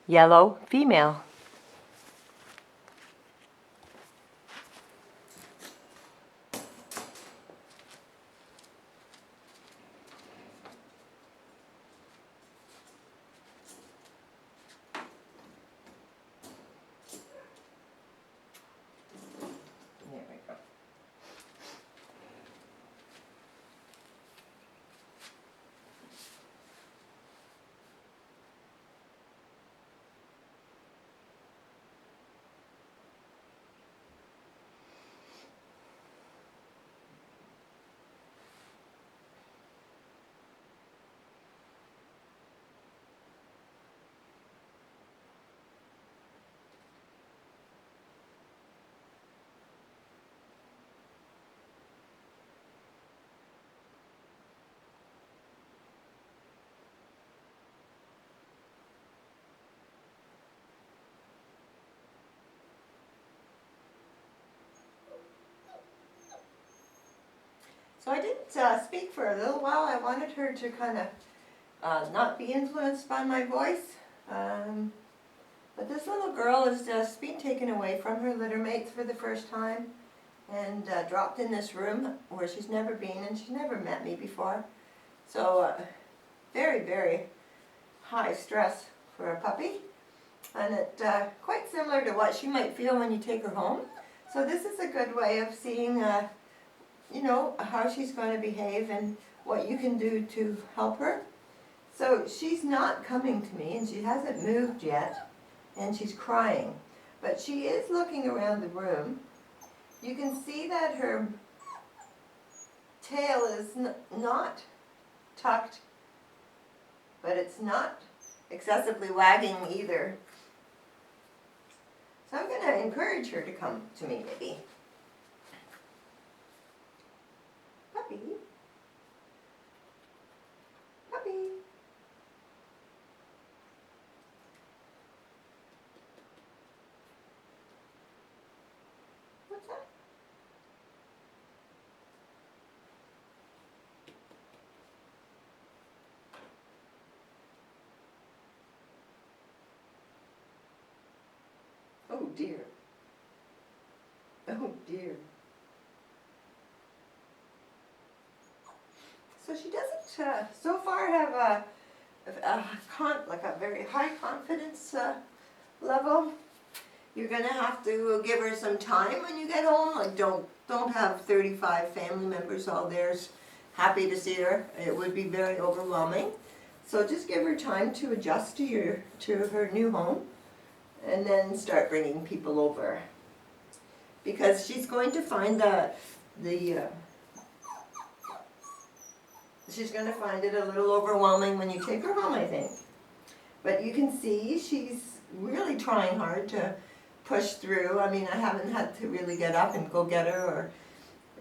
Yellow female. There we go. So I didn't speak for a little while. I wanted her to kind of not be influenced by my voice. But this little girl has just been taken away from her litter mates for the first time and dropped in this room where she's never been, and she's never met me before. So very, very high stress for a puppy, and it quite similar to what she might feel when you take her home. So this is a good way of seeing you know, how she's going to behave and what you can do to help her. So she's not coming to me, and she hasn't moved yet, and she's crying. But she is looking around the room. You can see that her tail is not tucked, but it's not excessively wagging either. So I'm going to encourage her to come to me, maybe. Puppy. Puppy. What's that? Oh dear. Oh dear. So she doesn't so far have a very high confidence level. You're gonna have to give her some time when you get home. Like don't have 35 family members all there happy to see her. It would be very overwhelming. So just give her time to adjust to her new home, and then start bringing people over. Because she's going to find she's going to find it a little overwhelming when you take her home, I think. But you can see she's really trying hard to push through. I mean, I haven't had to really get up and go get her,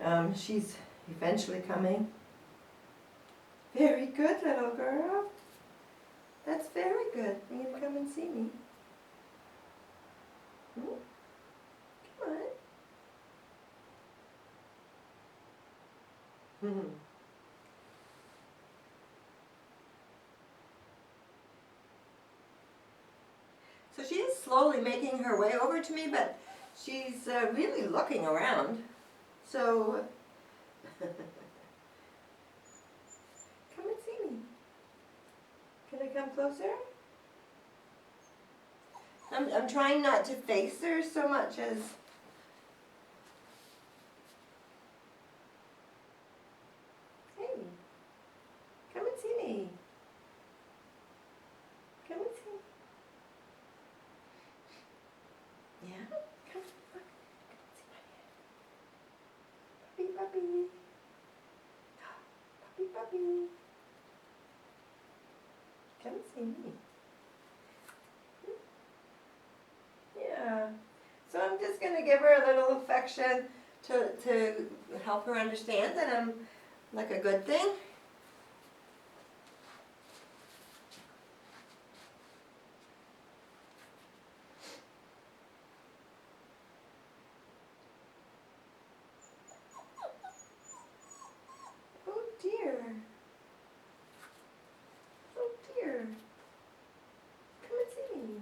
or she's eventually coming. Very good, little girl. That's very good. Are you going to come and see me? Hmm? Come on. So she is slowly making her way over to me, but she's really looking around. So come and see me. Can I come closer? I'm trying not to face her so much as hey, come and see me. Come and see me. Yeah? Come, look. Come see my hand. Puppy, puppy. Puppy, puppy. Come see me. Yeah. So I'm just going to give her a little affection to help her understand that I'm like a good thing. Oh dear. Oh dear. Come and see me.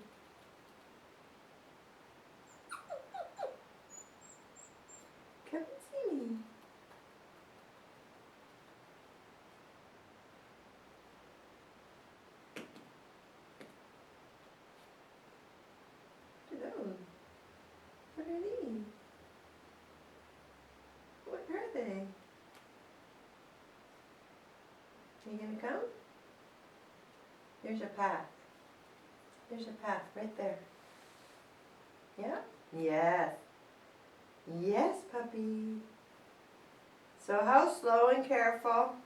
Are you gonna come? There's a path. There's a path right there. Yeah? Yes. Yes, puppy. So how slow and careful?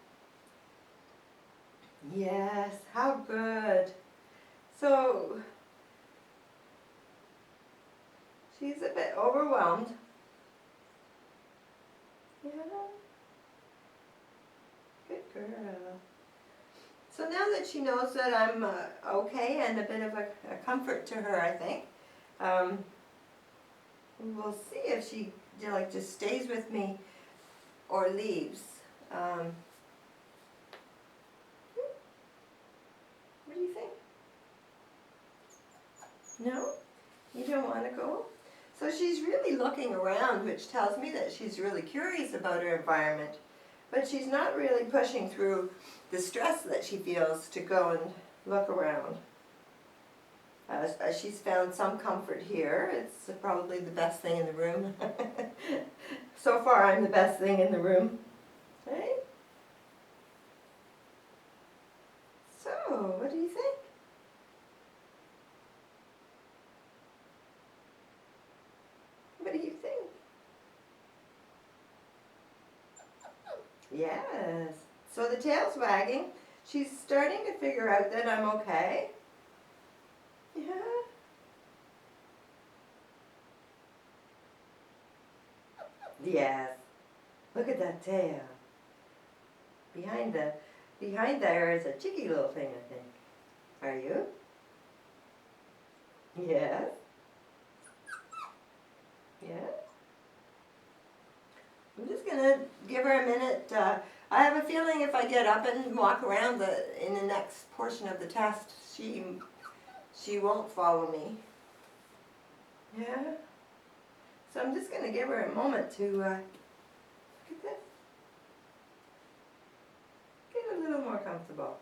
Yes, how good. So, she's a bit overwhelmed. Yeah. Good girl. So now that she knows that I'm okay and a bit of a comfort to her, I think, we'll see if she just stays with me or leaves. What do you think? No? You don't want to go? So she's really looking around, which tells me that she's really curious about her environment, but she's not really pushing through the stress that she feels to go and look around. She's found some comfort here. It's probably the best thing in the room. So far I'm the best thing in the room. Right? So, what do you think? What do you think? Yes. So the tail's wagging. She's starting to figure out that I'm okay. Yeah. Yes. Look at that tail. Behind there is a cheeky little thing, I think. Are you? Yes. Yeah. I'm just gonna give her a minute. I have a feeling if I get up and walk around in the next portion of the test, she won't follow me. Yeah. So I'm just gonna give her a moment to look at this. Get a little more comfortable.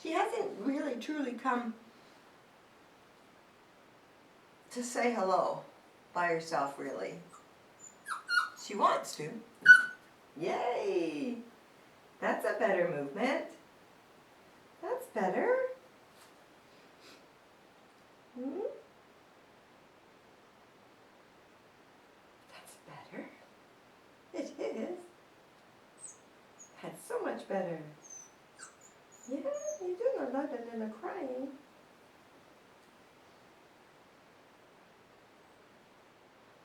She hasn't really truly come to say hello by herself, really. She wants to. Yay! That's a better movement. That's better. Hmm? That's better. It is. That's so much better. Yeah, you're doing a lot of little crying.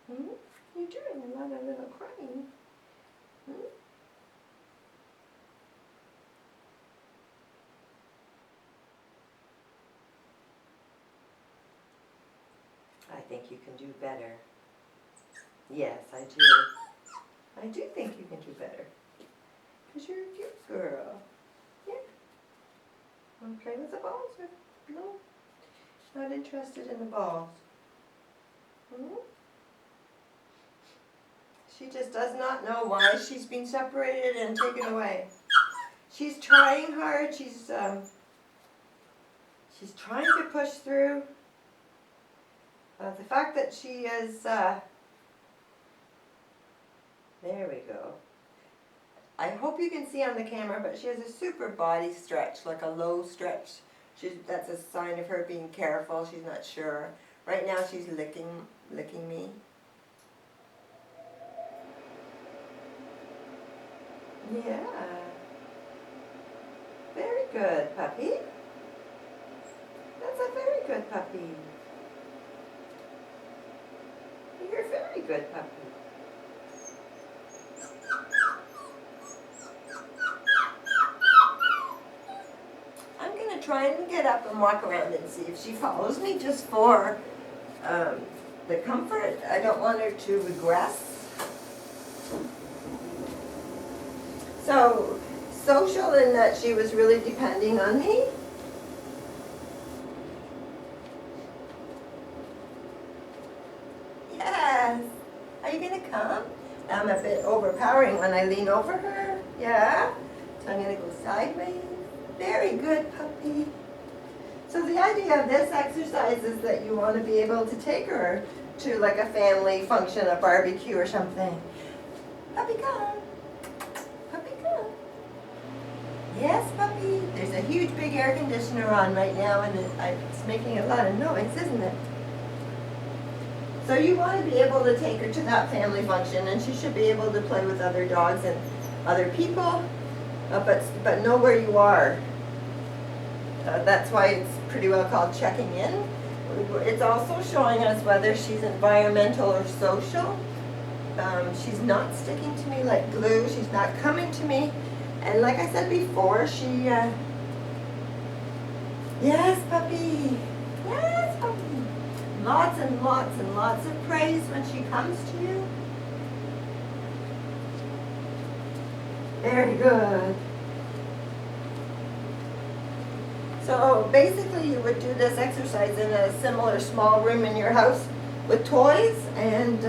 Hmm? You're doing a lot of little crying. Hmm? I think you can do better. Yes, I do. I do think you can do better. Because you're a cute girl. Yeah. Want to play with the balls? Or no? Not interested in the balls. Hmm? She just does not know why she's been separated and taken away. She's trying hard. She's trying to push through. The fact that she is, there we go. I hope you can see on the camera, but she has a super body stretch, like a low stretch. That's a sign of her being careful. She's not sure. Right now she's licking me. Yeah. Very good, puppy. That's a very good puppy. You're a very good puppy. I'm going to try and get up and walk around and see if she follows me just for the comfort. I don't want her to regress. So, social in that she was really depending on me. Yes. Are you going to come? I'm a bit overpowering when I lean over her. Yeah. So I'm going to go sideways. Very good, puppy. So the idea of this exercise is that you want to be able to take her to like a family function, a barbecue or something. Puppy, come. Puppy, Yes, puppy. There's a huge big air conditioner on right now and it's making a lot of noise, isn't it? So you want to be able to take her to that family function, and she should be able to play with other dogs and other people, but know where you are. That's why it's pretty well called checking in. It's also showing us whether she's environmental or social. She's not sticking to me like glue. She's not coming to me. And like I said before, she, yes, puppy. Yes, puppy. Lots and lots and lots of praise when she comes to you. Very good. So basically you would do this exercise in a similar small room in your house with toys and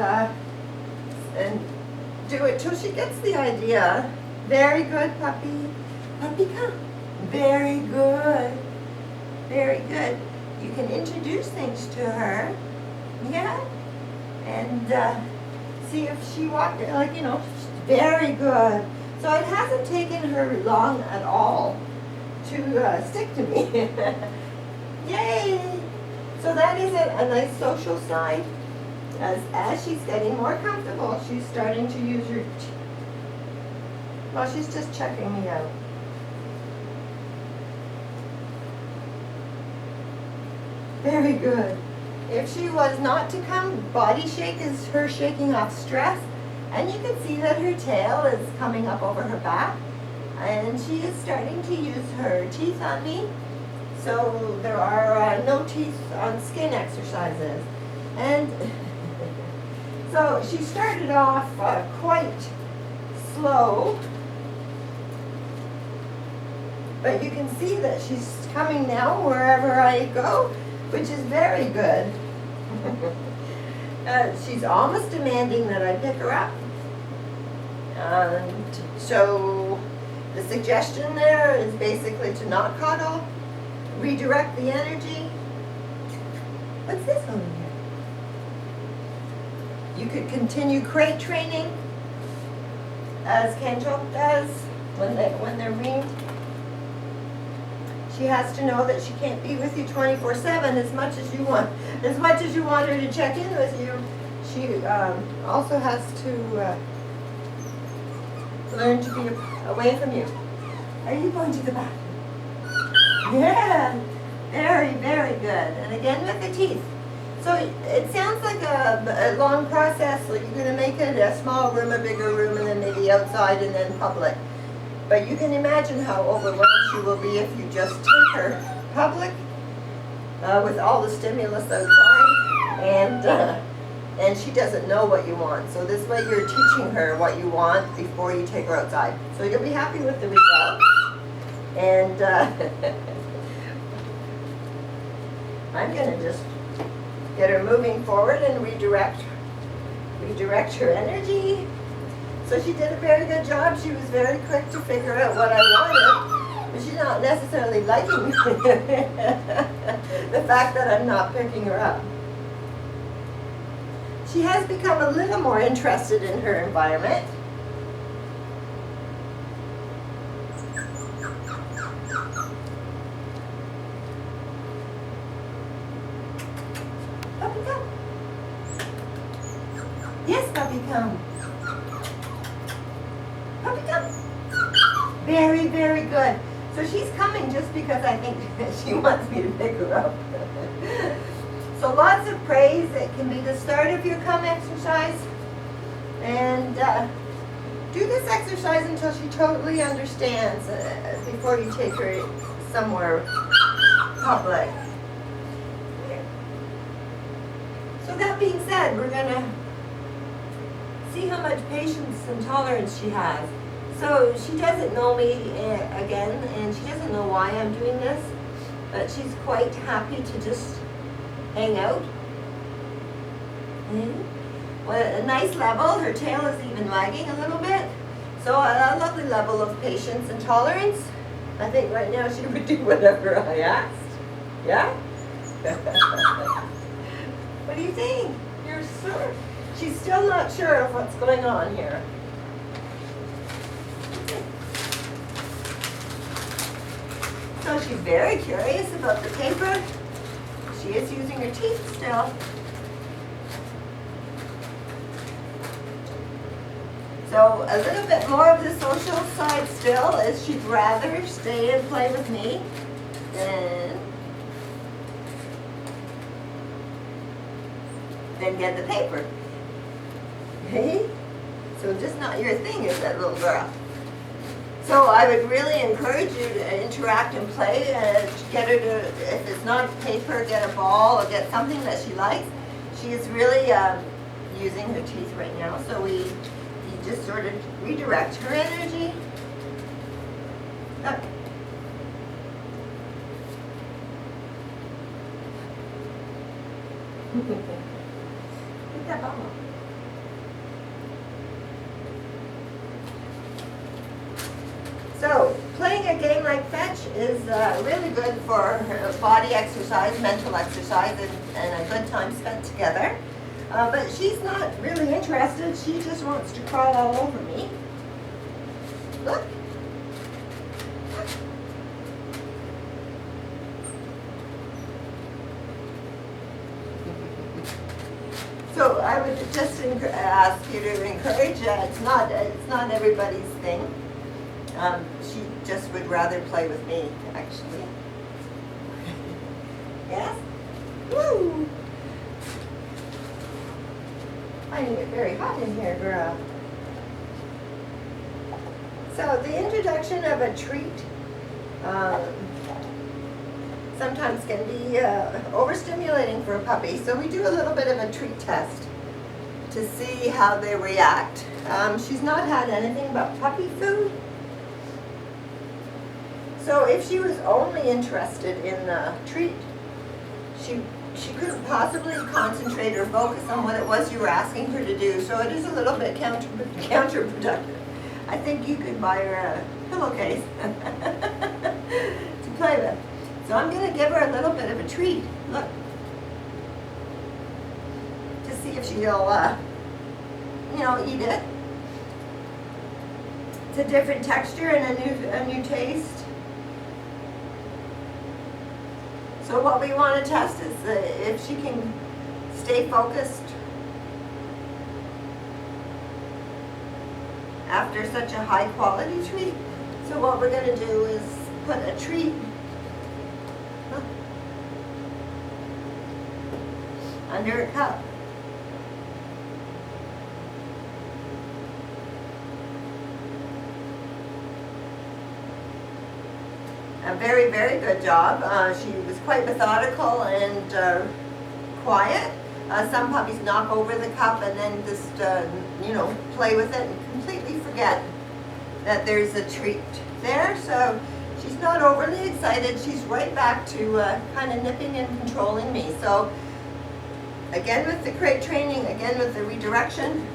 do it till she gets the idea. Very good, puppy. Puppy, come. Very good. Very good. You can introduce things to her. Yeah? And see if she walked, like, you know, very good. So it hasn't taken her long at all to stick to me. Yay! So that is a nice social side. As she's getting more comfortable, she's starting to use her, well, she's just checking me out. Very good. If she was not to come, body shake is her shaking off stress. And you can see that her tail is coming up over her back. And she is starting to use her teeth on me. So there are no teeth on skin exercises. And so she started off quite slow. But you can see that she's coming now wherever I go, which is very good. She's almost demanding that I pick her up. So the suggestion there is basically to not cuddle, redirect the energy. What's this over here? You could continue crate training, as Kendall does when they're weaned. She has to know that she can't be with you 24/7 as much as you want. As much as you want her to check in with you, she also has to learn to be away from you. Are you going to the bathroom? Yeah, very, very good. And again with the teeth. So it sounds like a long process. So you're going to make it a small room, a bigger room, and then maybe outside and then public. But you can imagine how overwhelmed she will be if you just take her public with all the stimulus outside, and she doesn't know what you want. So this way you're teaching her what you want before you take her outside. So you'll be happy with the results. And I'm going to just get her moving forward and redirect her energy. So she did a very good job. She was very quick to figure out what I wanted, but she's not necessarily liking the fact that I'm not picking her up. She has become a little more interested in her environment. Puppy, come. Yes, puppy, come. Puppy, come. Very, very good. So she's coming just because I think she wants me to pick her up. So lots of praise. It can be the start of your come exercise. And do this exercise until she totally understands before you take her somewhere public. So that being said, we're going to see how much patience and tolerance she has. So she doesn't know me again, and she doesn't know why I'm doing this, but she's quite happy to just hang out. Well, a nice level. Her tail is even wagging a little bit. So a lovely level of patience and tolerance. I think right now she would do whatever I asked. Yeah? What do you think? You're sure? She's still not sure of what's going on here. So she's very curious about the paper. She is using her teeth still. So a little bit more of the social side still is she'd rather stay and play with me than get the paper. Hey? So just not your thing, is that little girl. So I would really encourage you to interact and play and get her to, if it's not paper, get a ball or get something that she likes. She is really using her teeth right now, so you just sort of redirect her energy. Look. Get that ball. So, playing a game like fetch is really good for body exercise, mental exercise, and a good time spent together. But she's not really interested. She just wants to crawl all over me. Look. So I would just ask you to encourage. It's not everybody's thing. She just would rather play with me, actually. Yes? Woo! Finding it very hot in here, girl. So the introduction of a treat sometimes can be overstimulating for a puppy. So we do a little bit of a treat test to see how they react. She's not had anything but puppy food. So if she was only interested in the treat, she couldn't possibly concentrate or focus on what it was you were asking her to do. So it is a little bit counterproductive. I think you could buy her a pillowcase to play with. So I'm going to give her a little bit of a treat. Look. To see if she'll, eat it. It's a different texture and a new taste. So what we want to test is if she can stay focused after such a high quality treat. So what we're going to do is put a treat under a cup. A very, very good job. She was quite methodical and quiet. Some puppies knock over the cup and then just, play with it and completely forget that there's a treat there. So she's not overly excited. She's right back to kind of nipping and controlling me. So again with the crate training, again with the redirection.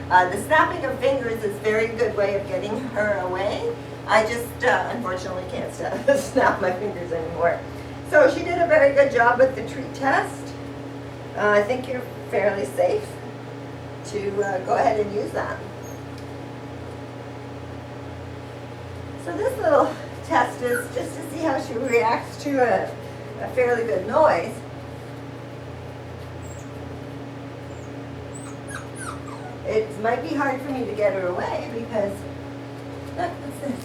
The snapping of fingers is a very good way of getting her away. I just unfortunately can't snap my fingers anymore. So she did a very good job with the treat test. I think you're fairly safe to go ahead and use that. So this little test is just to see how she reacts to a fairly good noise. It might be hard for me to get her away because, look, what's this?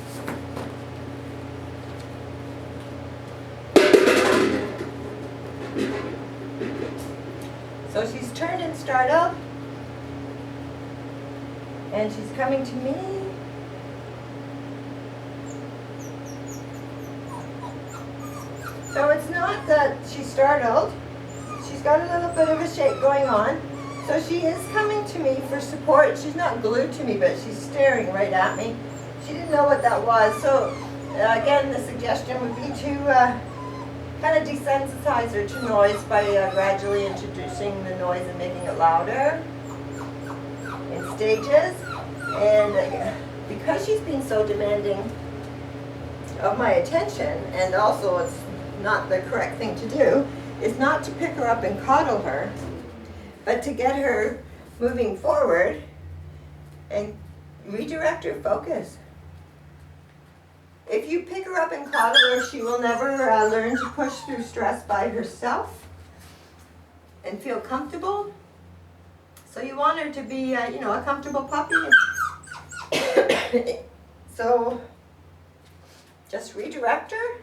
So she's turned and startled, and she's coming to me. So it's not that she's startled. She's got a little bit of a shake going on. So she is coming to me for support. She's not glued to me, but she's staring right at me. She didn't know what that was. So again, the suggestion would be to kind of desensitize her to noise by gradually introducing the noise and making it louder in stages. And because she's been so demanding of my attention, and also it's not the correct thing to do, is not to pick her up and coddle her, but to get her moving forward and redirect her focus. If you pick her up and coddle her, she will never learn to push through stress by herself and feel comfortable. So you want her to be, a comfortable puppy. So just redirect her.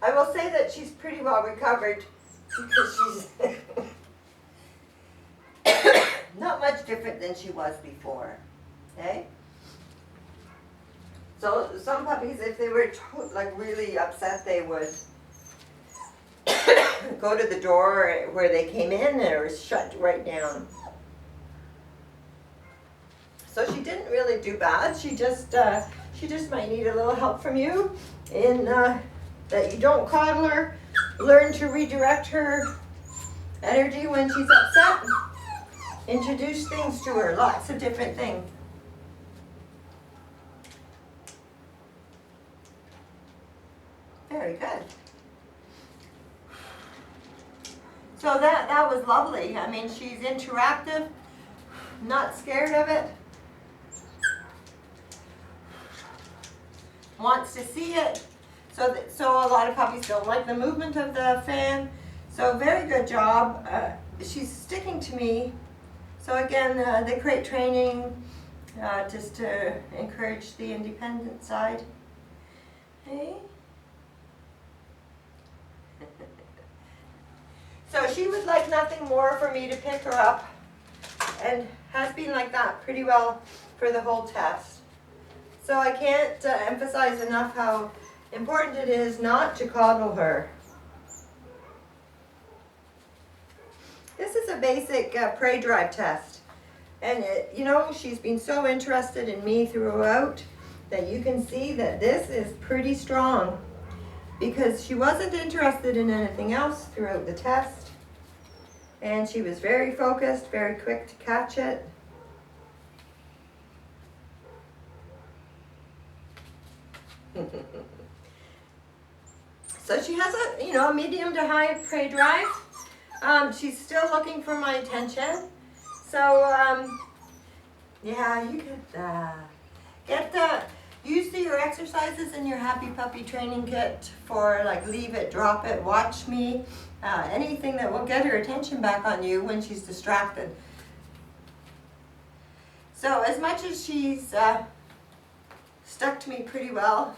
I will say that she's pretty well recovered because she's not much different than she was before. Okay? So some puppies, if they were really upset, they would go to the door where they came in and it was shut right down. So she didn't really do bad. She just might need a little help from you in that you don't coddle her. Learn to redirect her energy when she's upset. Introduce things to her, lots of different things. Very good. So that was lovely. I mean, she's interactive, not scared of it, wants to see it. So a lot of puppies don't like the movement of the fan. So very good job. She's sticking to me. So again, the crate training, just to encourage the independent side. Okay. So she would like nothing more for me to pick her up, and has been like that pretty well for the whole test. So I can't emphasize enough how important it is not to coddle her. This is a basic prey drive test, and she's been so interested in me throughout that you can see that this is pretty strong, because she wasn't interested in anything else throughout the test, and she was very focused, very quick to catch it. So she has a medium to high prey drive. She's still looking for my attention. So yeah, you could use your exercises in your Happy Puppy training kit for leave it, drop it, watch me, anything that will get her attention back on you when she's distracted. So as much as she's stuck to me pretty well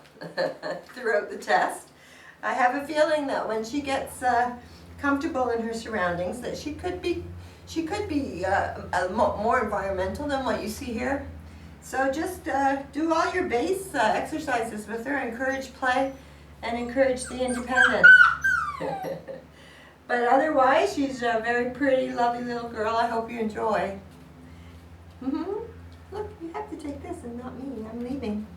throughout the test, I have a feeling that when she gets comfortable in her surroundings, that she could be more environmental than what you see here. So just do all your base exercises with her, encourage play, and encourage the independence. But otherwise, she's a very pretty, lovely little girl. I hope you enjoy. Look, you have to take this and not me. I'm leaving.